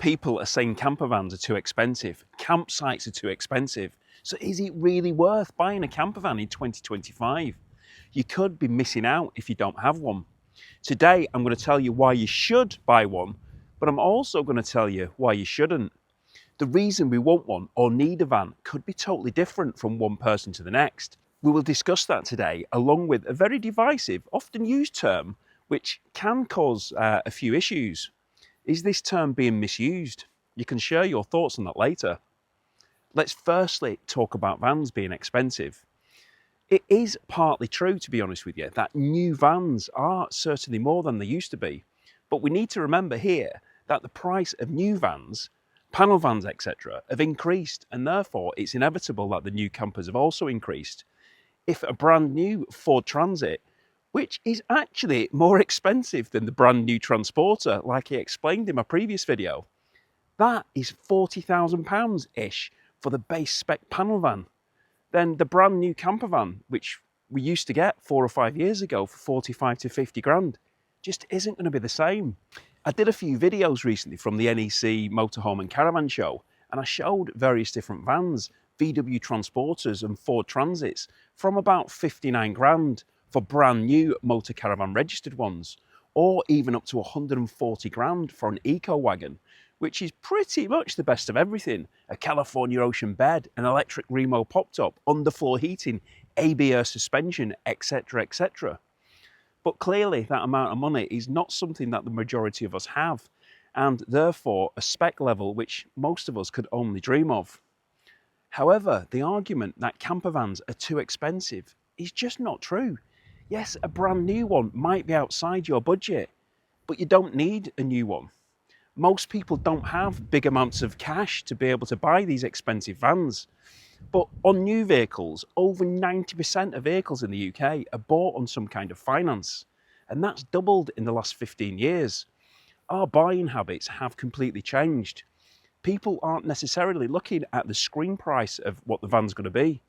People are saying campervans are too expensive, campsites are too expensive. So is it really worth buying a campervan in 2025? You could be missing out if you don't have one. Today, I'm going to tell you why you should buy one, but I'm also going to tell you why you shouldn't. The reason we want one or need a van could be totally different from one person to the next. We will discuss that today, along with a very divisive, often used term, which can cause a few issues. Is this term being misused? You can share your thoughts on that later. Let's firstly talk about vans being expensive. It is partly true, to be honest with you, that new vans are certainly more than they used to be. But we need to remember here that the price of new vans, panel vans, etc., have increased, and therefore it's inevitable that the new campers have also increased. If a brand new Ford Transit, which is actually more expensive than the brand new Transporter, like I explained in my previous video, that is £40,000-ish for the base spec panel van. Then the brand new camper van, which we used to get 4 or 5 years ago for 45 to 50 grand, just isn't going to be the same. I did a few videos recently from the NEC Motorhome and Caravan Show, and I showed various different vans, VW Transporters and Ford Transits, from about 59 grand for brand new motor caravan registered ones, or even up to 140 grand for an eco wagon, which is pretty much the best of everything. A California Ocean bed, an electric Remo pop-top, underfloor heating, ABS suspension, etc, etc. But clearly that amount of money is not something that the majority of us have, and therefore a spec level which most of us could only dream of. However, the argument that campervans are too expensive is just not true. Yes, a brand new one might be outside your budget, but you don't need a new one. Most people don't have big amounts of cash to be able to buy these expensive vans. But on new vehicles, over 90% of vehicles in the UK are bought on some kind of finance. And that's doubled in the last 15 years. Our buying habits have completely changed. People aren't necessarily looking at the screen price of what the van's going to be.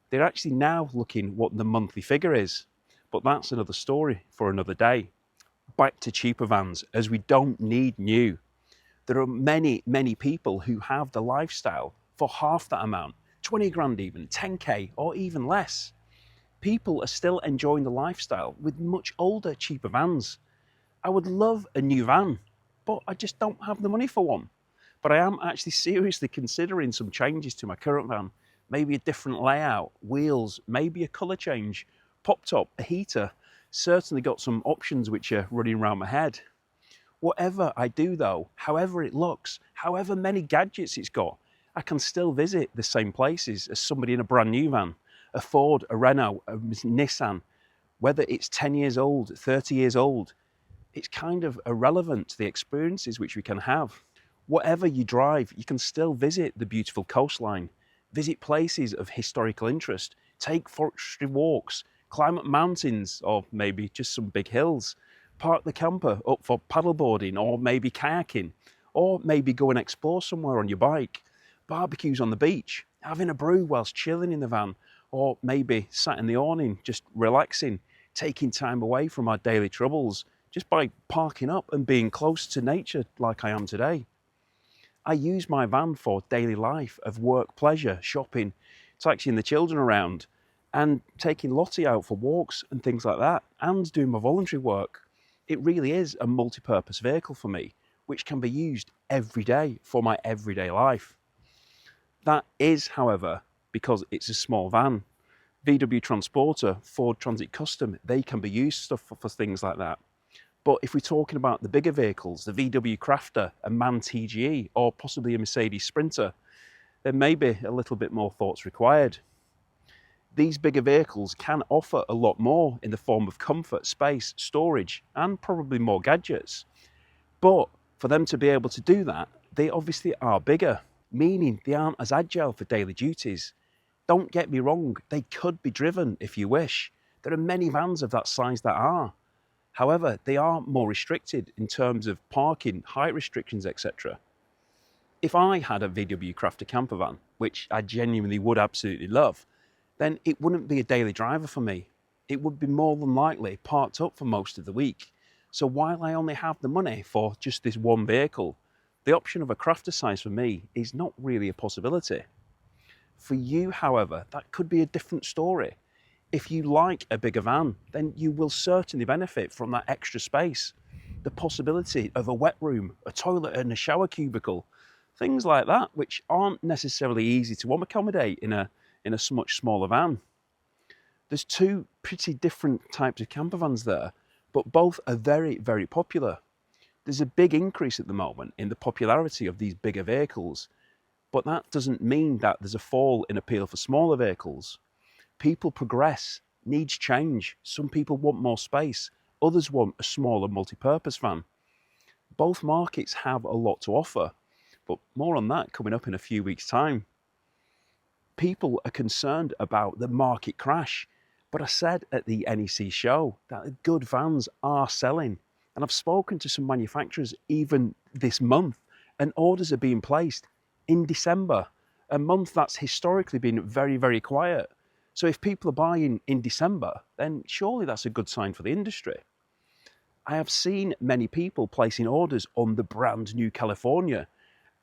They're actually now looking what the monthly figure is. But that's another story for another day. Back to cheaper vans, as we don't need new. There are many people who have the lifestyle for half that amount, 20 grand even, 10k or even less. People are still enjoying the lifestyle with much older, cheaper vans. I would love a new van, but I just don't have the money for one. But I am actually seriously considering some changes to my current van. Maybe a different layout, wheels, maybe a colour change, pop top, a heater. Certainly got some options which are running around my head. Whatever I do though, however it looks, however many gadgets it's got, I can still visit the same places as somebody in a brand new van. A Ford, a Renault, a Nissan. Whether it's 10 years old, 30 years old, it's kind of irrelevant to the experiences which we can have. Whatever you drive, you can still visit the beautiful coastline, visit places of historical interest, take forestry walks, climb up mountains or maybe just some big hills, park the camper up for paddleboarding or maybe kayaking, or maybe go and explore somewhere on your bike, barbecues on the beach, having a brew whilst chilling in the van, or maybe sat in the awning just relaxing, taking time away from our daily troubles just by parking up and being close to nature like I am today. I use my van for daily life of work, pleasure, shopping, taxiing the children around, and taking Lottie out for walks and things like that, and doing my voluntary work. It really is a multi-purpose vehicle for me, which can be used every day for my everyday life. That is, however, because it's a small van. VW Transporter, Ford Transit Custom, they can be used for things like that. But if we're talking about the bigger vehicles, the VW Crafter, a MAN TGE, or possibly a Mercedes Sprinter, there may be a little bit more thoughts required. These bigger vehicles can offer a lot more in the form of comfort, space, storage, and probably more gadgets. But for them to be able to do that, they obviously are bigger, meaning they aren't as agile for daily duties. Don't get me wrong, they could be driven if you wish. There are many vans of that size that are. However, they are more restricted in terms of parking, height restrictions, etc. If I had a VW Crafter camper van, which I genuinely would absolutely love, then it wouldn't be a daily driver for me. It would be more than likely parked up for most of the week. So while I only have the money for just this one vehicle, The option of a crafter size for me is not really a possibility. For you, however, that could be a different story. If you like a bigger van, then you will certainly benefit from that extra space. The possibility of a wet room, a toilet and a shower cubicle, things like that, which aren't necessarily easy to accommodate in a much smaller van. There's two pretty different types of camper vans there, but both are very, very popular. There's a big increase at the moment in the popularity of these bigger vehicles, but that doesn't mean that there's a fall in appeal for smaller vehicles. People progress, needs change. Some people want more space, others want a smaller multi-purpose van. Both markets have a lot to offer, but more on that coming up in a few weeks' time. People are concerned about the market crash, but I said at the NEC show that the good vans are selling, and I've spoken to some manufacturers even this month, and orders are being placed in December, a month that's historically been very, very quiet. So if people are buying in December, then surely that's a good sign for the industry. I have seen many people placing orders on the brand new California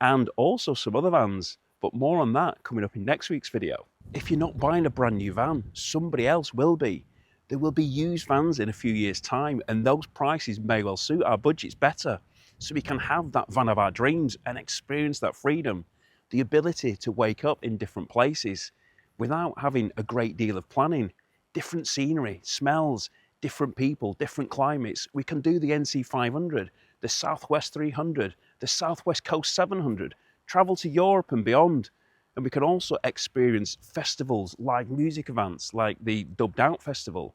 and also some other vans, but more on that coming up in next week's video. If you're not buying a brand new van, somebody else will be. There will be used vans in a few years' time, and those prices may well suit our budgets better, so we can have that van of our dreams and experience that freedom, the ability to wake up in different places without having a great deal of planning, different scenery, smells, different people, different climates. We can do the NC 500, the Southwest 300, the Southwest Coast 700, travel to Europe and beyond. And we can also experience festivals, live music events like the Dubbed Out Festival.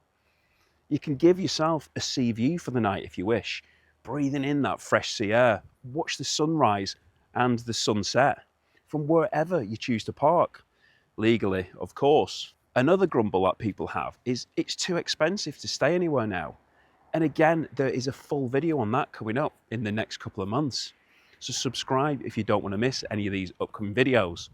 You can give yourself a sea view for the night if you wish, breathing in that fresh sea air, watch the sunrise and the sunset from wherever you choose to park. Legally, of course. Another grumble that people have is it's too expensive to stay anywhere now. And again, there is a full video on that coming up in the next couple of months. So subscribe if you don't want to miss any of these upcoming videos.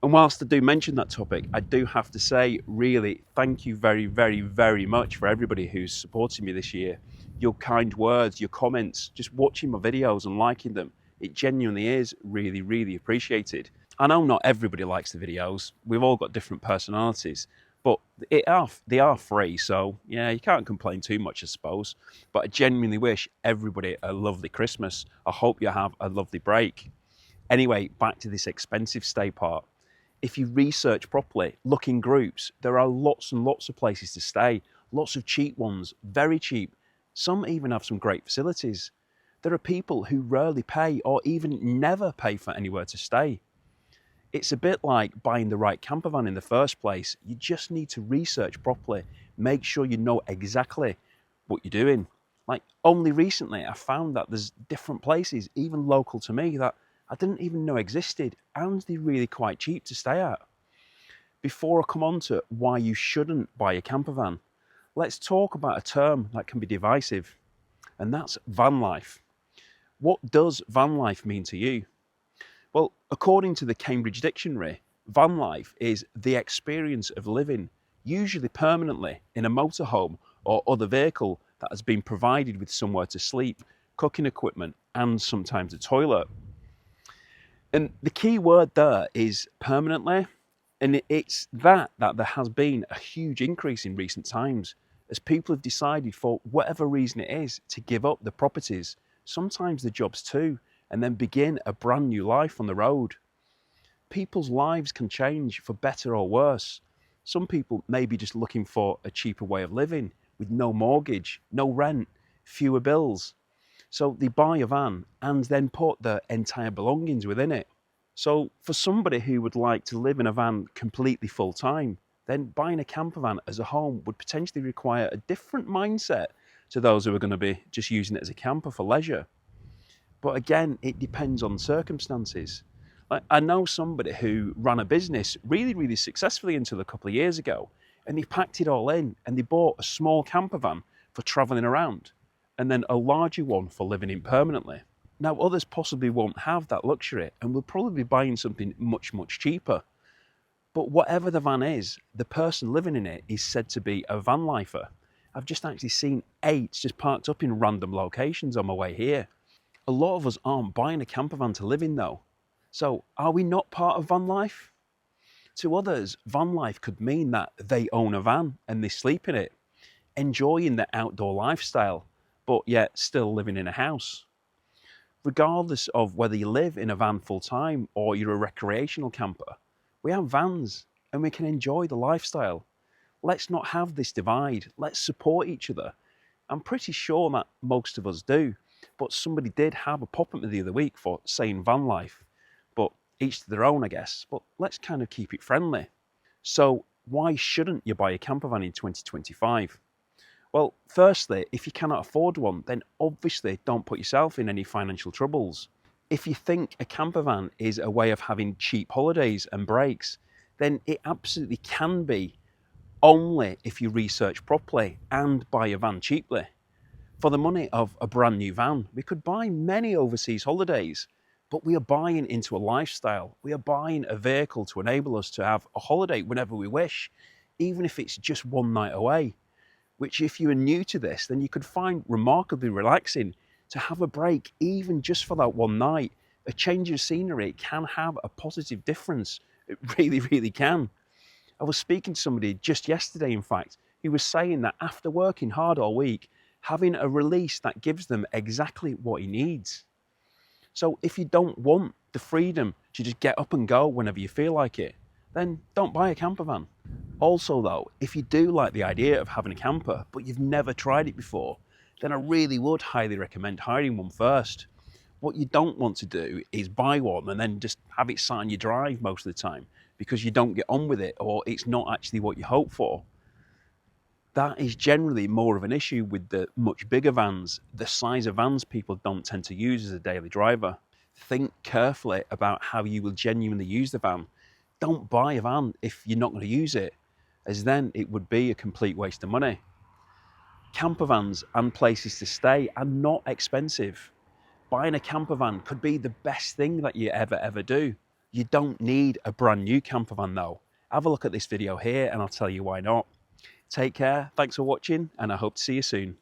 And whilst I do mention that topic, I do have to say, really, thank you very, very, very much for everybody who's supported me this year. Your kind words, your comments, just watching my videos and liking them. It genuinely is really, really appreciated. I know not everybody likes the videos. We've all got different personalities, but they are free, so yeah, you can't complain too much, I suppose. But I genuinely wish everybody a lovely Christmas. I hope you have a lovely break. Anyway, back to this expensive stay part. If you research properly, look in groups, there are lots and lots of places to stay, lots of cheap ones, very cheap. Some even have some great facilities. There are people who rarely pay or even never pay for anywhere to stay. It's a bit like buying the right camper van in the first place. You just need to research properly, make sure you know exactly what you're doing. Like only recently, I found that there's different places, even local to me, that I didn't even know existed, and they're really quite cheap to stay at. Before I come on to why you shouldn't buy a camper van, let's talk about a term that can be divisive, and that's van life. What does van life mean to you? Well, according to the Cambridge Dictionary, van life is the experience of living, usually permanently, in a motorhome or other vehicle that has been provided with somewhere to sleep, cooking equipment, and sometimes a toilet. And the key word there is permanently, and it's that there has been a huge increase in recent times as people have decided, for whatever reason it is, to give up the properties, sometimes the jobs too, and then begin a brand new life on the road. People's lives can change for better or worse. Some people may be just looking for a cheaper way of living with no mortgage, no rent, fewer bills. So they buy a van and then put their entire belongings within it. So for somebody who would like to live in a van completely full time, then buying a camper van as a home would potentially require a different mindset to those who are going to be just using it as a camper for leisure. But again, it depends on circumstances. Like, I know somebody who ran a business really, really successfully until a couple of years ago, and they packed it all in and they bought a small camper van for traveling around and then a larger one for living in permanently. Now, others possibly won't have that luxury and will probably be buying something much, much cheaper. But whatever the van is, the person living in it is said to be a van lifer. I've just actually seen 8 just parked up in random locations on my way here. A lot of us aren't buying a camper van to live in though. So are we not part of van life? To others, van life could mean that they own a van and they sleep in it, enjoying the outdoor lifestyle, but yet still living in a house. Regardless of whether you live in a van full time or you're a recreational camper, we have vans and we can enjoy the lifestyle. Let's not have this divide. Let's support each other. I'm pretty sure that most of us do, but somebody did have a pop at me the other week for saying van life, but each to their own, I guess. But let's kind of keep it friendly. So why shouldn't you buy a camper van in 2025? Well, firstly, if you cannot afford one, then obviously don't put yourself in any financial troubles. If you think a camper van is a way of having cheap holidays and breaks, then it absolutely can be, only if you research properly and buy a van cheaply. For the money of a brand new van, we could buy many overseas holidays, but we are buying into a lifestyle. We are buying a vehicle to enable us to have a holiday whenever we wish, even if it's just one night away, which if you are new to this, then you could find remarkably relaxing to have a break, even just for that one night. A change of scenery can have a positive difference. It really, really can. I was speaking to somebody just yesterday, in fact, who was saying that after working hard all week, having a release that gives them exactly what he needs. So if you don't want the freedom to just get up and go whenever you feel like it, then don't buy a camper van. Also though, if you do like the idea of having a camper, but you've never tried it before, then I really would highly recommend hiring one first. What you don't want to do is buy one and then just have it sat on your drive most of the time because you don't get on with it or it's not actually what you hope for. That is generally more of an issue with the much bigger vans, the size of vans people don't tend to use as a daily driver. Think carefully about how you will genuinely use the van. Don't buy a van if you're not going to use it, as then it would be a complete waste of money. Camper vans and places to stay are not expensive. Buying a camper van could be the best thing that you ever do. You don't need a brand new camper van though. Have a look at this video here and I'll tell you why not. Take care, thanks for watching, and I hope to see you soon.